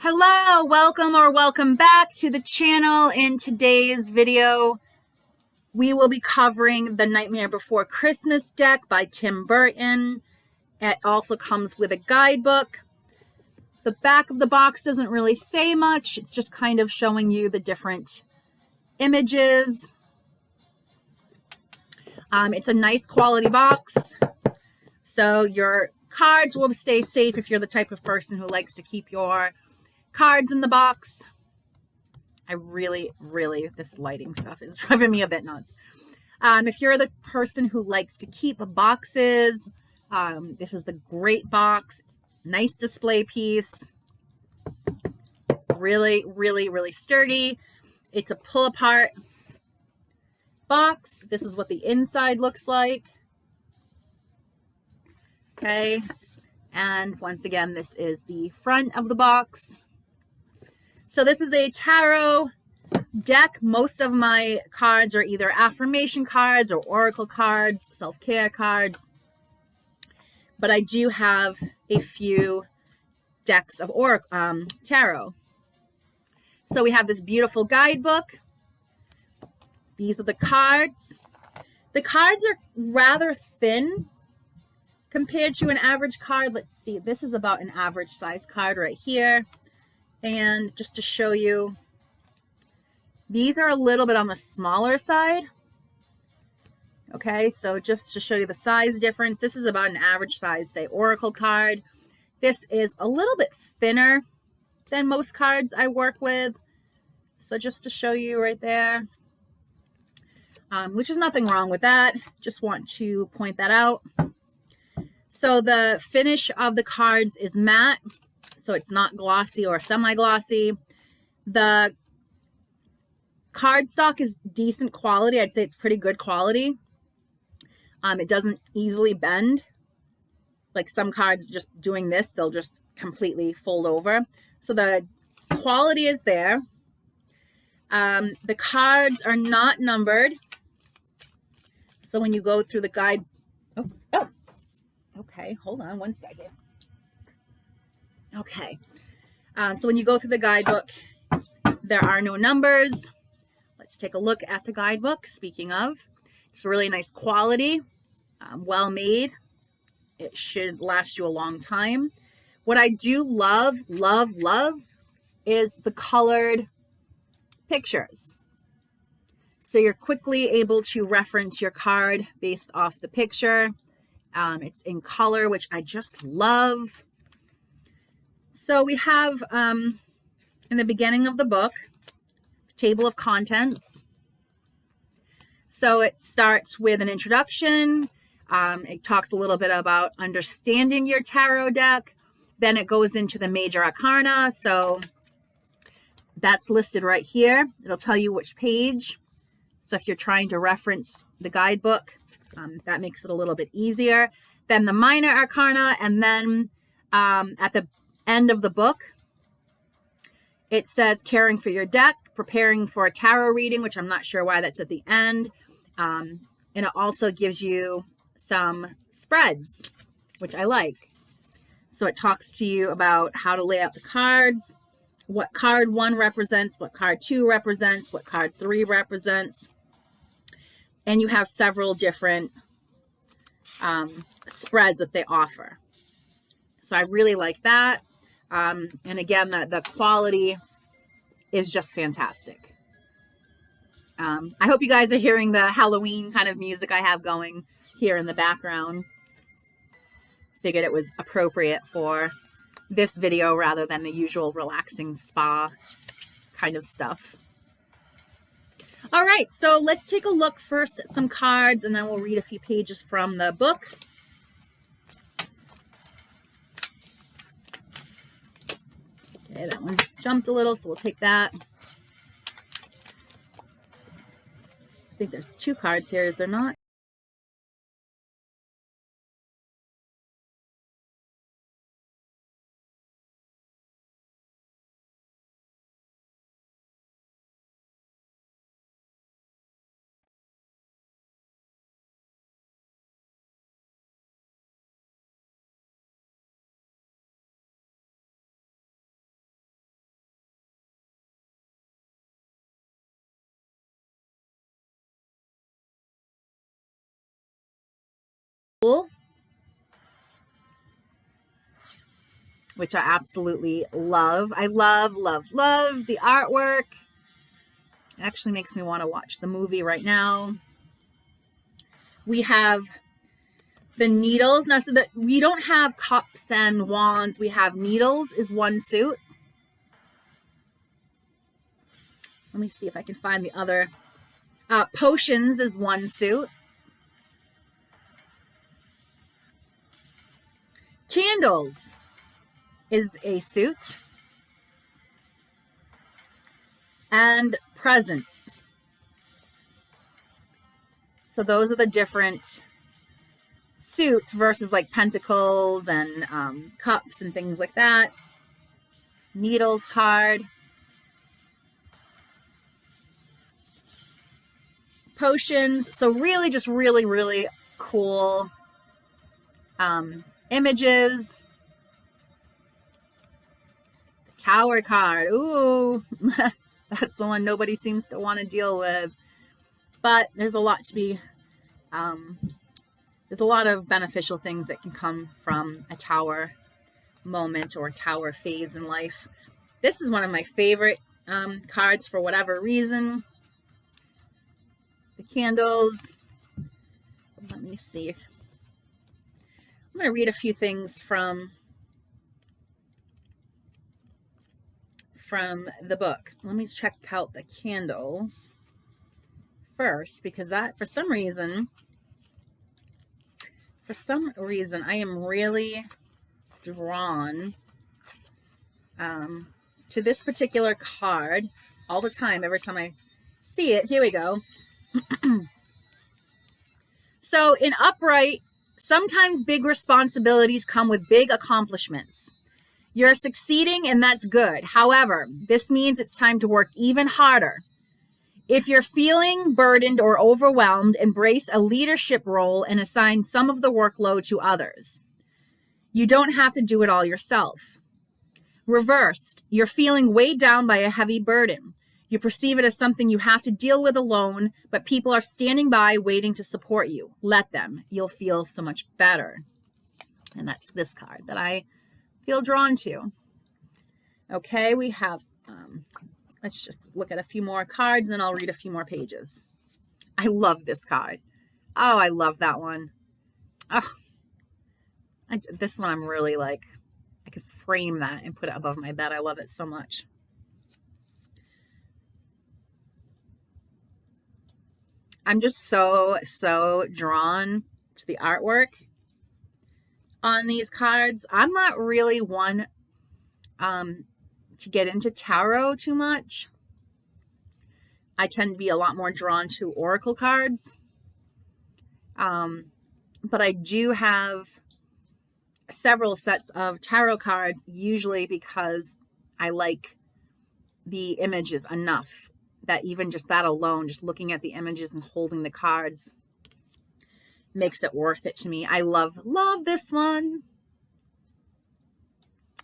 Hello, welcome or welcome back to the channel. In today's video, we will be covering The Nightmare Before Christmas deck by Tim Burton. It also comes with a guidebook. The back of the box doesn't really say much. It's just kind of showing you the different images. It's a nice quality box, so your cards will stay safe if you're the type of person who likes to keep your cards in the box. I really, this lighting stuff is driving me a bit nuts. If you're the person who likes to keep boxes, this is the great box. Nice display piece. Really sturdy. It's a pull apart box. This is what the inside looks like. Okay. And once again, this is the front of the box. So this is a tarot deck. Most of my cards are either affirmation cards or oracle cards, self-care cards. But I do have a few decks of tarot. So we have this beautiful guidebook. These are the cards. The cards are rather thin compared to an average card. Let's see. This is about an average size card right here. And just to show you, these are a little bit on the smaller side. Okay, so just to show you the size difference, this is about an average size, say, oracle card. This is a little bit thinner than most cards I work with. So just to show you right there, which is nothing wrong with that. Just want to point that out. So the finish of the cards is matte, so it's not glossy or semi-glossy. The cardstock is decent quality. I'd say it's pretty good quality. It doesn't easily bend. Like some cards, just doing this, they'll just completely fold over. So the quality is there. The cards are not numbered. So when you go through the guide, okay, hold on one second. Okay, so when you go through the guidebook, there are no numbers. Let's take a look at the guidebook. Speaking of, it's really nice quality, well made. It should last you a long time. What I do love is the colored pictures. So you're quickly able to reference your card based off the picture. It's in color, which I just love. So we have, in the beginning of the book, table of contents. So it starts with an introduction. It talks a little bit about understanding your tarot deck. Then it goes into the major arcana. So that's listed right here. It'll tell you which page. So if you're trying to reference the guidebook, that makes it a little bit easier. Then the minor arcana, and then at the end of the book, it says caring for your deck, preparing for a tarot reading, which I'm not sure why that's at the end. And it also gives you some spreads, which I like. So it talks to you about how to lay out the cards, what card 1 represents, what card 2 represents, what card 3 represents. And you have several different spreads that they offer. So I really like that. And again, the quality is just fantastic. I hope you guys are hearing the Halloween kind of music I have going here in the background. Figured it was appropriate for this video rather than the usual relaxing spa kind of stuff. All right, so let's take a look first at some cards, and then we'll read a few pages from the book. Okay, that one jumped a little, so we'll take that. I think there's 2 cards here, is there not? which I absolutely love. I love, love, love the artwork. It actually makes me want to watch the movie right now. We have the needles. Now, so that we don't have cups and wands. We have needles is one suit. Let me see if I can find the other. Potions is one suit. Candles is a suit. And presents. So those are the different suits versus like pentacles and cups and things like that. Needles card. Potions. So really just really, really cool images. The Tower card. Ooh. That's the one nobody seems to want to deal with. But there's a lot to be, there's a lot of beneficial things that can come from a tower moment or tower phase in life. This is one of my favorite cards for whatever reason. The candles. Let me see. I'm going to read a few things from the book. Let me check out the candles first, because that for some reason I am really drawn to this particular card all the time. Every time I see it, here we go. So in upright, sometimes big responsibilities come with big accomplishments. You're succeeding and that's good. However, this means it's time to work even harder. If you're feeling burdened or overwhelmed, embrace a leadership role and assign some of the workload to others. You don't have to do it all yourself. Reversed, you're feeling weighed down by a heavy burden. You perceive it as something you have to deal with alone, but people are standing by waiting to support you. Let them. You'll feel so much better. And that's this card that I feel drawn to. Okay, we have, let's just look at a few more cards and then I'll read a few more pages. I love this card. Oh, I love that one. Oh, this one I'm really like, I could frame that and put it above my bed. I love it so much. I'm just so drawn to the artwork on these cards. I'm not really one to get into tarot too much. I tend to be a lot more drawn to oracle cards. But I do have several sets of tarot cards, usually because I like the images enough that even just that alone, just looking at the images and holding the cards, makes it worth it to me. I love this one.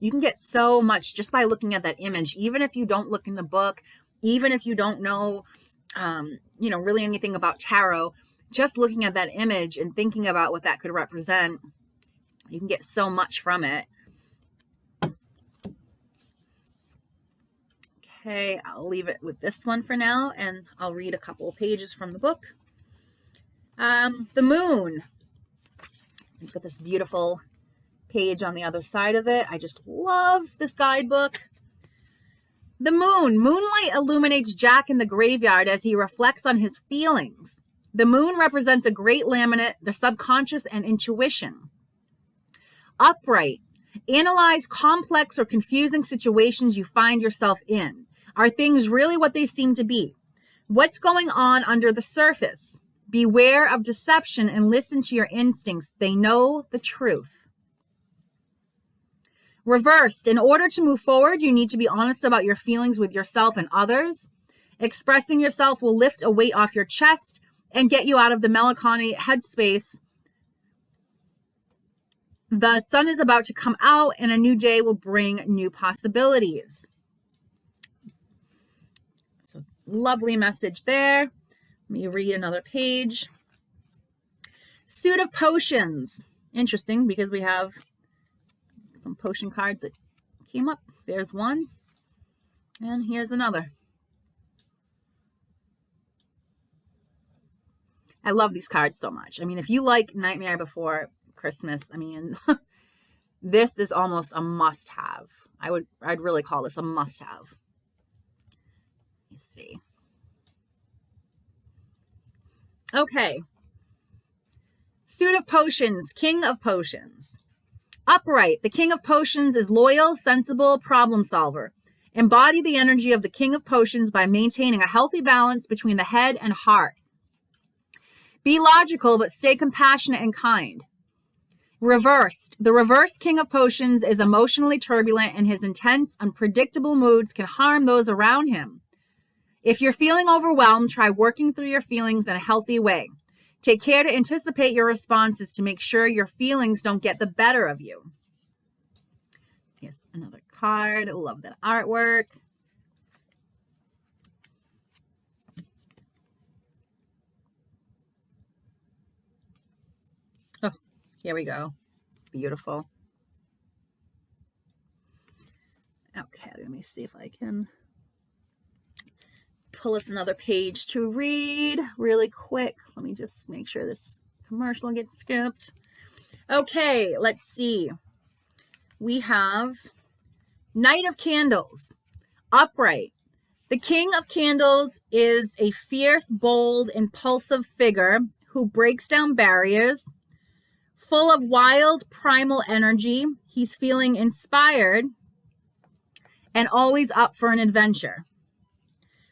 You can get so much just by looking at that image, even if you don't look in the book, even if you don't know, really anything about tarot. Just looking at that image and thinking about what that could represent, you can get so much from it. Okay, I'll leave it with this one for now, and I'll read a couple of pages from the book. The moon. It's got this beautiful page on the other side of it. I just love this guidebook. The moon. Moonlight illuminates Jack in the graveyard as he reflects on his feelings. The moon represents a great laminate, the subconscious, and intuition. Upright. Analyze complex or confusing situations you find yourself in. Are things really what they seem to be? What's going on under the surface? Beware of deception and listen to your instincts. They know the truth. Reversed. In order to move forward, you need to be honest about your feelings with yourself and others. Expressing yourself will lift a weight off your chest and get you out of the melancholy headspace. The sun is about to come out and a new day will bring new possibilities. So lovely message there. Let me read another page. Suit of Potions. Interesting because we have some potion cards that came up. There's one. And here's another. I love these cards so much. I mean, if you like Nightmare Before Christmas, I mean, this is almost a must-have. I'd really call this a must-have. Let's see. Okay. Suit of Potions, King of Potions. Upright, the King of Potions is loyal, sensible, problem solver. Embody the energy of the King of Potions by maintaining a healthy balance between the head and heart. Be logical, but stay compassionate and kind. Reversed, the reversed King of Potions is emotionally turbulent, and his intense, unpredictable moods can harm those around him. If you're feeling overwhelmed, try working through your feelings in a healthy way. Take care to anticipate your responses to make sure your feelings don't get the better of you. Here's another card. I love that artwork. Oh, here we go. Beautiful. Okay, let me see if I can pull us another page to read really quick. Let me just make sure this commercial gets skipped. Okay, let's see. We have Knight of Candles, upright. The King of Candles is a fierce, bold, impulsive figure who breaks down barriers. Full of wild, primal energy, he's feeling inspired and always up for an adventure.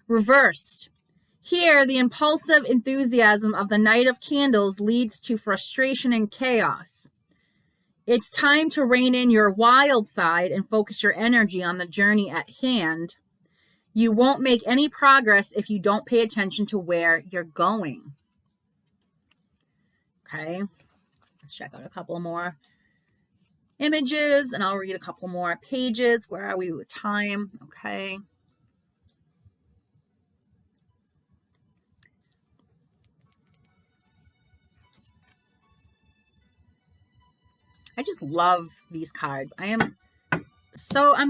Reversed. Here, the impulsive enthusiasm of the Knight of Candles leads to frustration and chaos. It's time to rein in your wild side and focus your energy on the journey at hand. You won't make any progress if you don't pay attention to where you're going. Okay, let's check out a couple more images and I'll read a couple more pages. Where are we with time? Okay. I just love these cards. I'm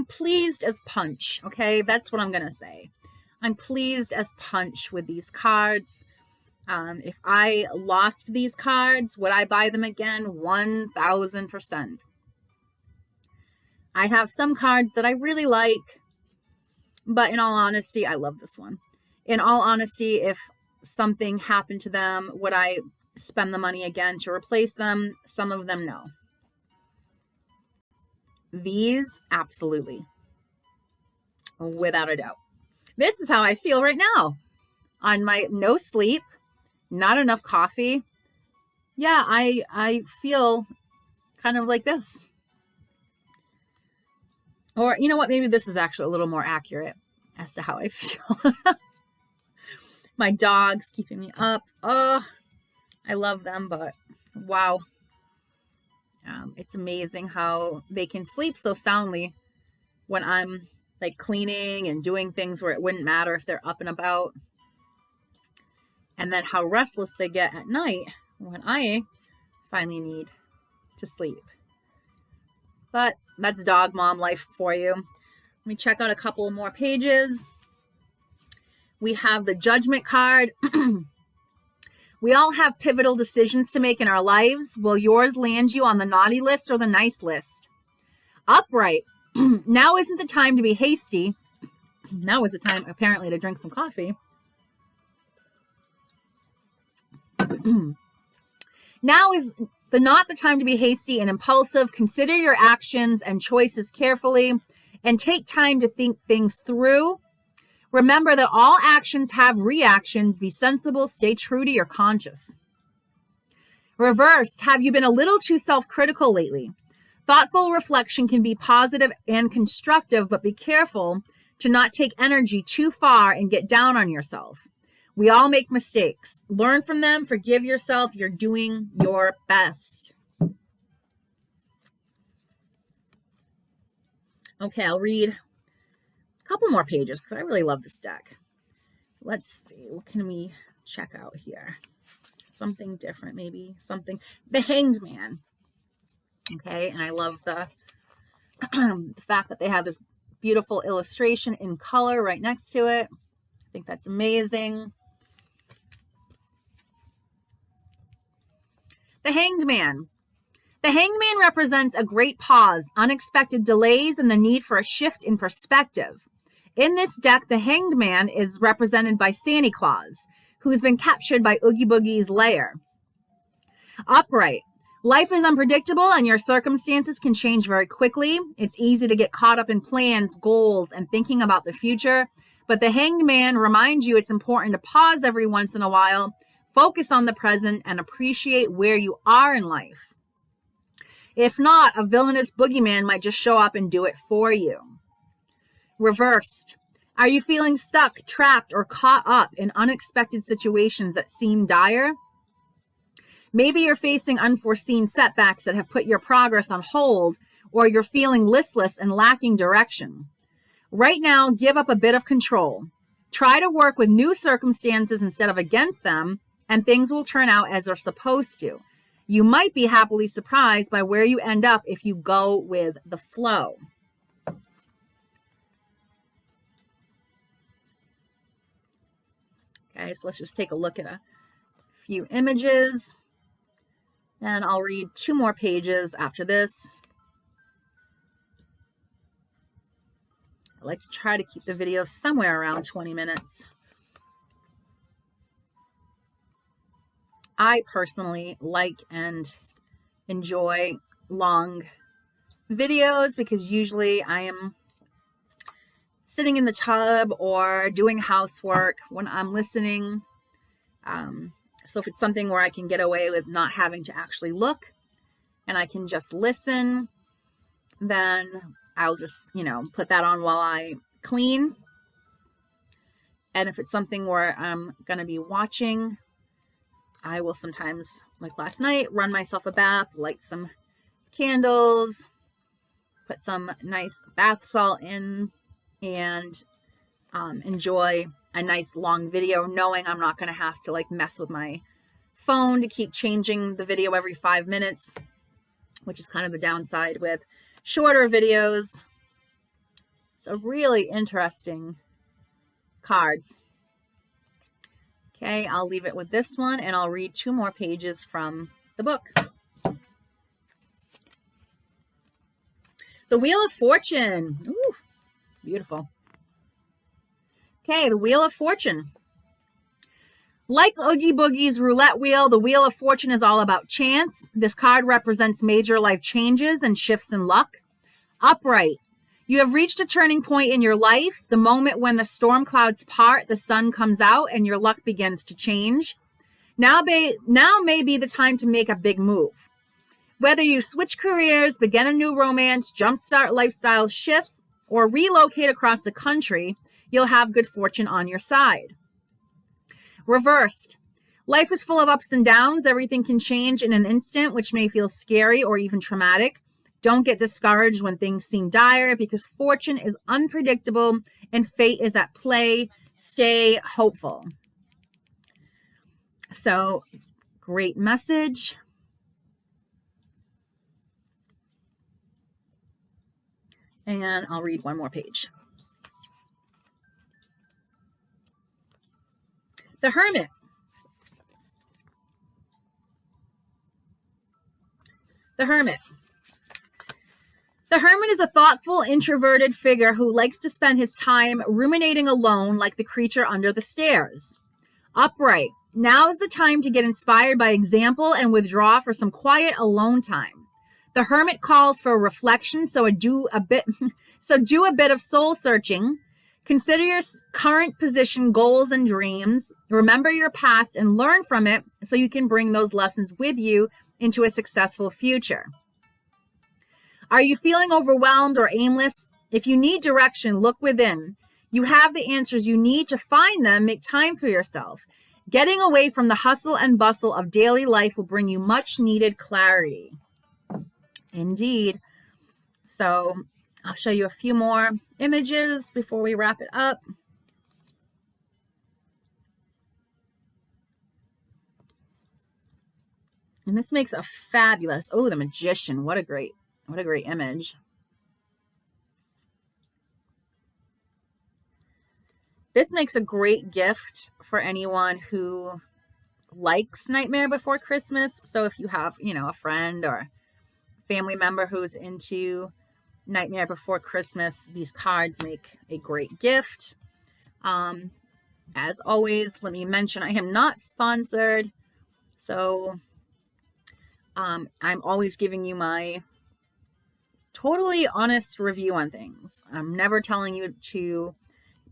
pleased as punch. Okay, that's what I'm gonna say. I'm pleased as punch with these cards. If I lost these cards, would I buy them again? 1000%. I have some cards that I really like, but in all honesty, I love this one. In all honesty, if something happened to them, would I spend the money again to replace them? Some of them, no. These, absolutely. Without a doubt. This is how I feel right now. On my no sleep, not enough coffee. Yeah, I feel kind of like this. Or, you know what? Maybe this is actually a little more accurate as to how I feel. My dog's keeping me up. Oh, I love them, but wow. It's amazing how they can sleep so soundly when I'm like cleaning and doing things where it wouldn't matter if they're up and about. And then how restless they get at night when I finally need to sleep. But that's dog mom life for you. Let me check out a couple more pages. We have the Judgment card. We all have pivotal decisions to make in our lives. Will yours land you on the naughty list or the nice list? Upright. Now isn't the time to be hasty. Now is the time, apparently, to drink some coffee. Now is not the time to be hasty and impulsive. Consider your actions and choices carefully and take time to think things through. Remember that all actions have reactions. Be sensible. Stay true to your conscience. Reversed. Have you been a little too self-critical lately? Thoughtful reflection can be positive and constructive, but be careful to not take energy too far and get down on yourself. We all make mistakes. Learn from them. Forgive yourself. You're doing your best. Okay, I'll read a couple more pages because I really love this deck. Let's see. What can we check out here? something different, maybe something. The Hanged Man. Okay, and I love the, the fact that they have this beautiful illustration in color right next to it. I think that's amazing. The Hanged Man. The Hanged Man represents a great pause, unexpected delays, and the need for a shift in perspective. In this deck, the Hanged Man is represented by Santa Claus, who has been captured by Oogie Boogie's lair. Upright. Life is unpredictable and your circumstances can change very quickly. It's easy to get caught up in plans, goals, and thinking about the future. But the Hanged Man reminds you it's important to pause every once in a while, focus on the present, and appreciate where you are in life. If not, a villainous boogeyman might just show up and do it for you. Reversed. Are you feeling stuck, trapped, or caught up in unexpected situations that seem dire? Maybe you're facing unforeseen setbacks that have put your progress on hold, or you're feeling listless and lacking direction. Right now, give up a bit of control. Try to work with new circumstances instead of against them, and things will turn out as they're supposed to. You might be happily surprised by where you end up if you go with the flow. Okay, so let's just take a look at a few images. And I'll read 2 more pages after this. I like to try to keep the video somewhere around 20 minutes. I personally like and enjoy long videos because usually I am sitting in the tub or doing housework when I'm listening. So if it's something where I can get away with not having to actually look and I can just listen, then I'll just, put that on while I clean. And if it's something where I'm going to be watching, I will sometimes, like last night, run myself a bath, light some candles, put some nice bath salt in, and enjoy a nice long video, knowing I'm not going to have to mess with my phone to keep changing the video every 5 minutes, which is kind of the downside with shorter videos. So really interesting cards. Okay, I'll leave it with this one and I'll read 2 more pages from the book. The Wheel of Fortune. Ooh, beautiful. Okay, the Wheel of Fortune. Like Oogie Boogie's roulette wheel, the Wheel of Fortune is all about chance. This card represents major life changes and shifts in luck. Upright. You have reached a turning point in your life, the moment when the storm clouds part, the sun comes out, and your luck begins to change. Now may be the time to make a big move. Whether you switch careers, begin a new romance, jumpstart lifestyle shifts, or relocate across the country, you'll have good fortune on your side. Reversed. Life is full of ups and downs. Everything can change in an instant, which may feel scary or even traumatic. Don't get discouraged when things seem dire because fortune is unpredictable and fate is at play. Stay hopeful. So, great message. And I'll read 1 more page. The Hermit. The Hermit. The hermit is a thoughtful, introverted figure who likes to spend his time ruminating alone like the creature under the stairs. Upright. Now is the time to get inspired by example and withdraw for some quiet alone time. The hermit calls for reflection, so do a bit of soul searching. Consider your current position, goals, and dreams. Remember your past and learn from it so you can bring those lessons with you into a successful future. Are you feeling overwhelmed or aimless? If you need direction, look within. You have the answers you need to find them. Make time for yourself. Getting away from the hustle and bustle of daily life will bring you much needed clarity. Indeed. So I'll show you a few more images before we wrap it up. And this makes a fabulous, oh, the Magician. What a great image. This makes a great gift for anyone who likes Nightmare Before Christmas. So if you have, you know, a friend or family member who's into Nightmare Before Christmas, these cards make a great gift. As always, let me mention I am not sponsored, so I'm always giving you my totally honest review on things. I'm never telling you to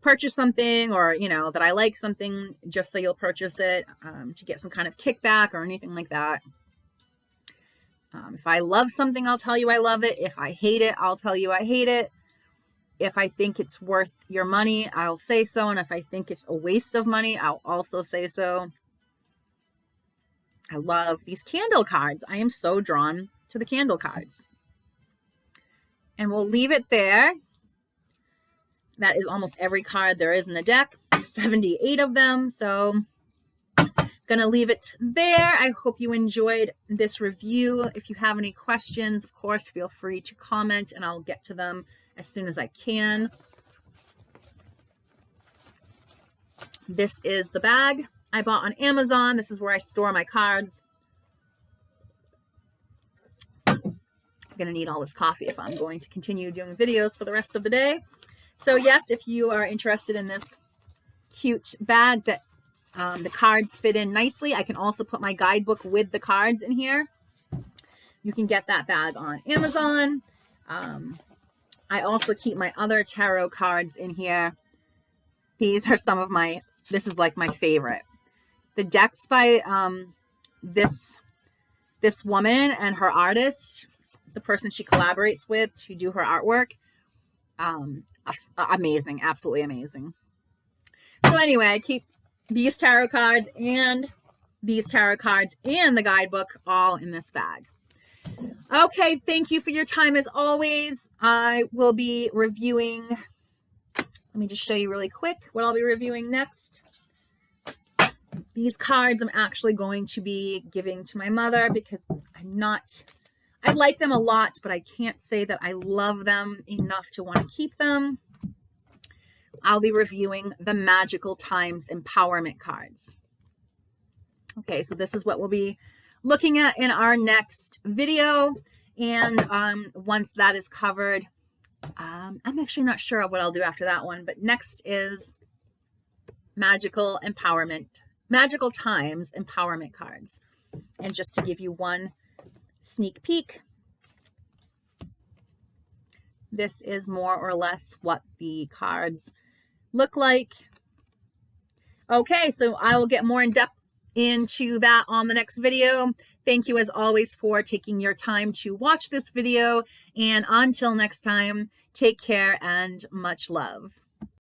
purchase something, or, you know, that I like something just so you'll purchase it to get some kind of kickback or anything like that. If I love something, I'll tell you I love it. If I hate it, I'll tell you I hate it. If I think it's worth your money, I'll say so. And if I think it's a waste of money, I'll also say so. I love these candle cards. I am so drawn to the candle cards. And we'll leave it there. That is almost every card there is in the deck, 78 of them. So gonna leave it there. I hope you enjoyed this review. If you have any questions, of course, feel free to comment and I'll get to them as soon as I can. This is the bag I bought on Amazon. This is where I store my cards. I'm gonna need all this coffee if I'm going to continue doing videos for the rest of the day. So yes, if you are interested in this cute bag that the cards fit in nicely, I can also put my guidebook with the cards in here. You can get that bag on Amazon. I also keep my other tarot cards in here. These are some of my, this is like my favorite. The decks by this woman and her artist, the person she collaborates with to do her artwork. Amazing, absolutely amazing. So anyway, I keep these tarot cards and these tarot cards and the guidebook all in this bag. Okay, thank you for your time as always. I will be reviewing, let me just show you really quick what I'll be reviewing next. These cards I'm actually going to be giving to my mother because I like them a lot, but I can't say that I love them enough to want to keep them. I'll be reviewing the Magical Times Empowerment cards. Okay, so this is what we'll be looking at in our next video. And once that is covered, I'm actually not sure what I'll do after that one, but next is Magical Times Empowerment cards. And just to give you one sneak peek, this is more or less what the cards look like. Okay, so I will get more in depth into that on the next video. Thank you as always for taking your time to watch this video, and until next time, take care and much love.